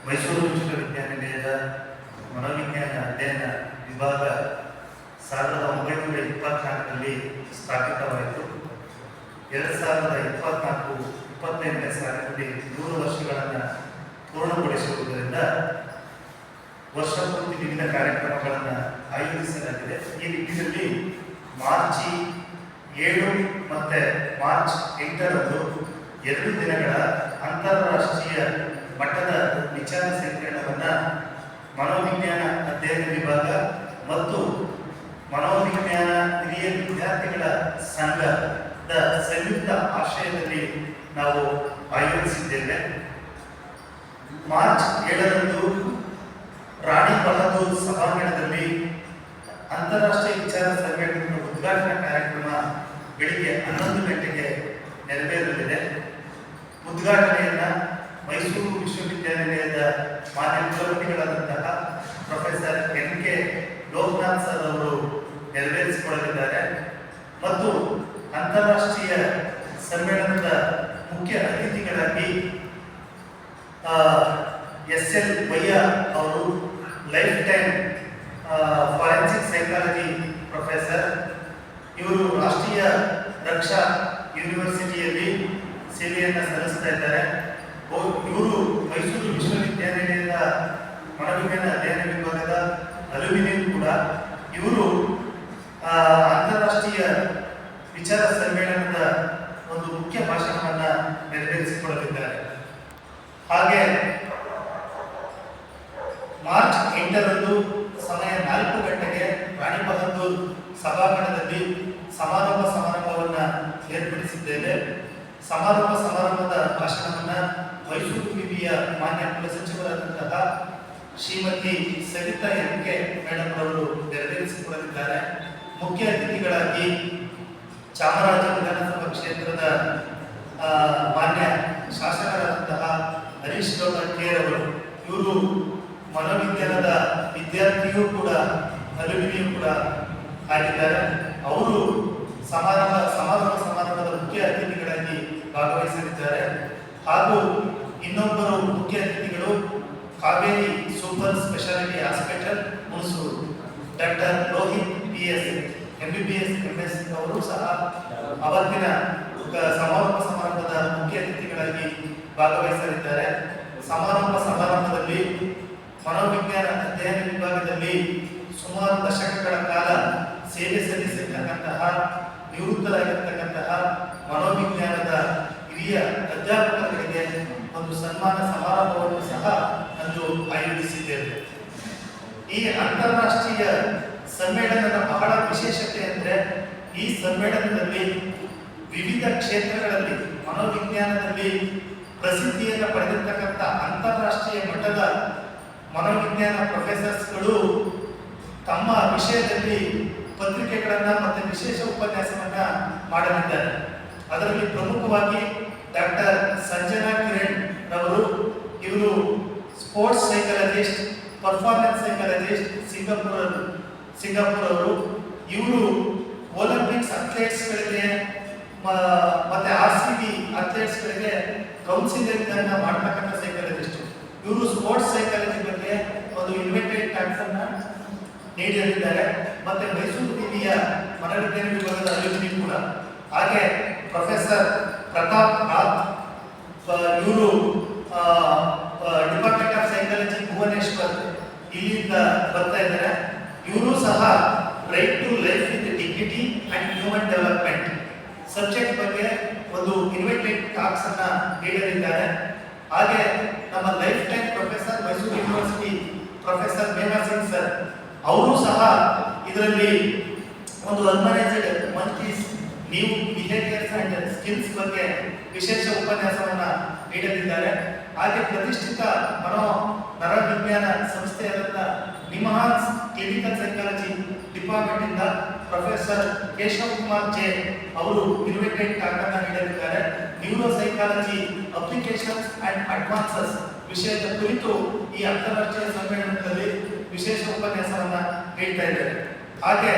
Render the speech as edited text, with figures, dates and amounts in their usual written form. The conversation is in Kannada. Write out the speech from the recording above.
ಮೈಸೂರು ವಿಶ್ವವಿದ್ಯಾನಿಲಯದ ಮನೋವಿಜ್ಞಾನ ಅಧ್ಯಯನ ವಿಭಾಗ 1924ರಲ್ಲಿ ಸ್ಥಾಪಿತವಾಯಿತು. 2024-25ನೇ ಸಾಲಿನಲ್ಲಿ 100 ವರ್ಷಗಳನ್ನು ಪೂರ್ಣಗೊಳಿಸುವುದರಿಂದ ವರ್ಷಪೂರ್ತಿ ವಿವಿಧ ಕಾರ್ಯಕ್ರಮಗಳನ್ನು ಆಯೋಜಿಸಲಾಗಿದೆ. ಈ ನಿಟ್ಟಿನಲ್ಲಿ ಮಾರ್ಚ್ 7 ಮತ್ತು ಮಾರ್ಚ್ 8ರಂದು 2 ದಿನಗಳ ಅಂತಾರಾಷ್ಟ್ರೀಯ ಮಟ್ಟದ ವಿಚಾರ ಸಂಕಿರಣವನ್ನು ಮನೋವಿಜ್ಞಾನ ಅಧ್ಯಯನ ವಿಭಾಗ ಮತ್ತು ಮನೋವಿಜ್ಞಾನ ಹಿರಿಯ ವಿದ್ಯಾರ್ಥಿಗಳ ಸಂಘದ ಸಂಯುಕ್ತ ಆಶ್ರಯದಲ್ಲಿ ನಾವು ಆಯೋಜಿಸಿದ್ದೇವೆ. ಮಾರ್ಚ್ 7ರಂದು ರಾಣಿ ಬಹದ್ದೂರ್ ಸಭಾಂಗಣದಲ್ಲಿ ಅಂತಾರಾಷ್ಟ್ರೀಯ ವಿಚಾರ ಸಮ್ಮೇಳನದ ಉದ್ಘಾಟನಾ ಕಾರ್ಯಕ್ರಮ ಬೆಳಿಗ್ಗೆ 11 ಗಂಟೆಗೆ ನೆರವೇರಲಿದೆ. ಉದ್ಘಾಟನೆಯನ್ನು ಮೈಸೂರು ವಿಶ್ವವಿದ್ಯಾನಿಲಯದ ಮಾನ್ಯ ಕುಲಪತಿಗಳಾದಂತಹ ಪ್ರೊಫೆಸರ್ NK ಲೋಕನಾಥ್ ಸರ್ ಅವರು ನೆರವೇರಿಸಿಕೊಳ್ಳಲಿದ್ದಾರೆ ಮತ್ತು ಅಂತಾರಾಷ್ಟ್ರೀಯ ಸಮ್ಮೇಳನದ ಮುಖ್ಯ ಅತಿಥಿಗಳಾಗಿ SL ವಯ್ಯ ಅವರು life time forensic psychology professor. ಇವರು ರಾಷ್ಟ್ರೀಯ ರಕ್ಷಾ ಯೂನಿವರ್ಸಿಟಿಯಲ್ಲಿ ಸೇವೆಯನ್ನು ಸಲ್ಲಿಸ್ತಾ ಇದ್ದಾರೆ. ಇವರು ಮೈಸೂರು ವಿಶ್ವವಿದ್ಯಾನಿಲಯದ ಮನೋವಿಜ್ಞಾನ ಅಧ್ಯಯನ ವಿಭಾಗದ ಅಲ್ಯೂಮಿನಿಯಂ ಕೂಡ. ಇವರು ಅಂತಾರಾಷ್ಟ್ರೀಯ ವಿಚಾರ ಸಮ್ಮೇಳನದ ಒಂದು ಮುಖ್ಯ ಭಾಷಣವನ್ನು ನೆರವೇರಿಸಿಕೊಳ್ಳಲಿದ್ದಾರೆ. ಹಾಗೆ ಮಾರ್ಚ್ 8ರಂದು ಸಮಯ 4 ಗಂಟೆಗೆ ರಾಣಿ ಬಹದ್ದೂರ್ ಸಭಾಂಗಣದಲ್ಲಿ ಸಮಾರೋಪ ಸಮಾರಂಭವನ್ನು ಏರ್ಪಡಿಸಿದ್ದೇವೆ. ಸಮಾರಂಭದ ಭಾಷಣವನ್ನು ಮೈಸೂರು ವಿವಿಯ ಮಾನ್ಯ ಕುಲಸಚಿವರಾದಂತಹ ಶ್ರೀಮತಿ ಸವಿತಾ NK ಮೇಡಮ್ ಅವರು ನೆರವೇರಿಸಿಕೊಳ್ಳಲಿದ್ದಾರೆ. ಮುಖ್ಯ ಅತಿಥಿಗಳಾಗಿ ಚಾಮರಾಜ ವಿಧಾನಸಭಾ ಕ್ಷೇತ್ರದ ಮಾನ್ಯ ಶಾಸಕರಾದಂತಹ ಹರೀಶ್ ಗೌಡ ಕೇರ್ ಅವರು. ಇವರು ಮನೋವಿಜ್ಞಾನದ ವಿದ್ಯಾರ್ಥಿಯೂ ಕೂಡ ಅಲ್ಯೂಮಿನಿಯಂ ಕೂಡ ಆಗಿದ್ದಾರೆ. ಅವರು ಸಮಾರಂಭದ ಮುಖ್ಯ ಅತಿಥಿಗಳಾಗಿ ಭಾಗವಹಿಸಲಿದ್ದಾರೆ. ಹಾಗೂ ಇನ್ನೊಬ್ಬರು ಮುಖ್ಯ ಅತಿಥಿಗಳು Kaveri super speciality hospital Hunsur doctor Rohit PS MBBS MS ಅವರು ಸಹ ಅವತ್ತಿನ ಸಮಾರಂಭದ ಮುಖ್ಯ ಅತಿಥಿಗಳಾಗಿ ಭಾಗವಹಿಸಲಿದ್ದಾರೆ. ಸಮಾರಂಭದಲ್ಲಿ ಮನೋವಿಜ್ಞಾನ ಅಧ್ಯಯನ ವಿಭಾಗದಲ್ಲಿ ಸುಮಾರು ದಶಕಗಳ ಕಾಲ ಸೇವೆ ಸಲ್ಲಿಸಿರ್ತಕ್ಕಂತಹ ನಿವೃತ್ತರಾಗಿರ್ತಕ್ಕಂತಹ ಮನೋವಿಜ್ಞಾನದ ಹಿರಿಯ ಅಧ್ಯಾಪಕರಿಗೆ ಒಂದು ಸನ್ಮಾನ ಸಮಾರಂಭವನ್ನು ಸಹ ಅಂದು ಆಯೋಜಿಸಿದ್ದೇವೆ. ಈ ಅಂತಾರಾಷ್ಟ್ರೀಯ ಸಮ್ಮೇಳನದ ಬಹಳ ವಿಶೇಷತೆ ಅಂದರೆ ಈ ಸಮ್ಮೇಳನದಲ್ಲಿ ವಿವಿಧ ಕ್ಷೇತ್ರಗಳಲ್ಲಿ ಮನೋವಿಜ್ಞಾನದಲ್ಲಿ ಪ್ರಸಿದ್ಧಿಯನ್ನು ಪಡೆದಿರ್ತಕ್ಕಂಥ ಅಂತಾರಾಷ್ಟ್ರೀಯ ಮಟ್ಟದ ಮನೋವಿಜ್ಞಾನ ಪ್ರೊಫೆಸರ್ಸ್ಗಳು ತಮ್ಮ ವಿಷಯದಲ್ಲಿ ಪತ್ರಿಕೆಗಳನ್ನು ಮತ್ತು ವಿಶೇಷ ಉಪನ್ಯಾಸವನ್ನು ಮಾಡಲಿದ್ದಾರೆ. ಅದರಲ್ಲಿ ಪ್ರಮುಖವಾಗಿ ಡಾಕ್ಟರ್ ಸಂಜನಾ ಕಿರಣ್ ರವರು. ಇವರು sports psychologist, performance psychologist, Singapore ಅವರು. ಇವರು ಒಲಿಂಪಿಕ್ಸ್ ಅಥ್ಲೆಟ್ಸ್ಗಳಿಗೆ ಮತ್ತೆ RCB ಅಥ್ಲೆಟ್ಸ್ಗಳಿಗೆ ಕೌನ್ಸಿಲಿಂಗ್ ಅನ್ನು ಮಾಡತಕ್ಕಂಥ ಸೈಕಾಲಜಿಸ್ಟ್. ಇವರು ಸ್ಪೋರ್ಟ್ಸ್ ಸೈಕಾಲಜಿ ಬಗ್ಗೆ ಒಂದು ಇನ್ವೆಂಟರಿ ಟಾಕ್ಸ್ ಅನ್ನು ನೀಡಲಿದ್ದಾರೆ. ಮತ್ತೆ ಮೈಸೂರು ವಿವಿಯ ಮನೋವಿಜ್ಞಾನ ವಿಭಾಗದ ಅಲ್ಯೂಮಿನಿಯಂ ಕೂಡ. ಹಾಗೆ ಪ್ರೊಫೆಸರ್ ಪ್ರತಾಪ್ ನಾಥ್ ಇವರು ಡಿಪಾರ್ಟ್ಮೆಂಟ್ ಆಫ್ ಸೈಕಾಲಜಿ ಭುವನೇಶ್ವರ್ ಇಲ್ಲಿಂದ ಬರ್ತಾ ಇದ್ದಾರೆ. ಇವರು ಸಹ right to life with dignity and human development subject ಬಗ್ಗೆ ಒಂದು ಇನ್ವೆಂಟೆಡ್ ಟಾಕ್ಸ್ ಅನ್ನ ನೀಡಲಿದ್ದಾರೆ. ಹಾಗೆ ನಮ್ಮ lifetime professor Mysore university professor Megha Singh sir ಅವರು ಸಹ ಇದರಲ್ಲಿ ಒಂದು unmanaged monkeys new behaviours and skills ಬಗ್ಗೆ ವಿಶೇಷ ಉಪನ್ಯಾಸವನ್ನು ನೀಡಲಿದ್ದಾರೆ. ಹಾಗೆ ಪ್ರತಿಷ್ಠಿತ ನರವಿಜ್ಞಾನ ಸಂಸ್ಥೆಯಾದ ನಿಮ್ಹಾನ್ಸ್ ಕ್ಲಿನಿಕಲ್ ಸೈಕಾಲಜಿ ಡಿಪಾರ್ಟ್ಮೆಂಟ್ ಇಂದ ಪ್ರೊಫೆಸರ್ ಕೇಶವ್ ಕುಮಾರ್ ಜೆ ಅವರು ಇನ್ವೆಂಟೆಡ್ ಟಾಕ್ ಅನ್ನು ನೀಡಲಿದ್ದಾರೆ. Neuro psychology applications and advances ವಿಷಯದ ಕುರಿತು ಈ ಅಂತಾರಾಷ್ಟ್ರೀಯ ಸಮ್ಮೇಳನದಲ್ಲಿ ವಿಶೇಷ ಉಪನ್ಯಾಸವನ್ನು ನೀಡ್ತಾ ಇದ್ದಾರೆ. ಹಾಗೆ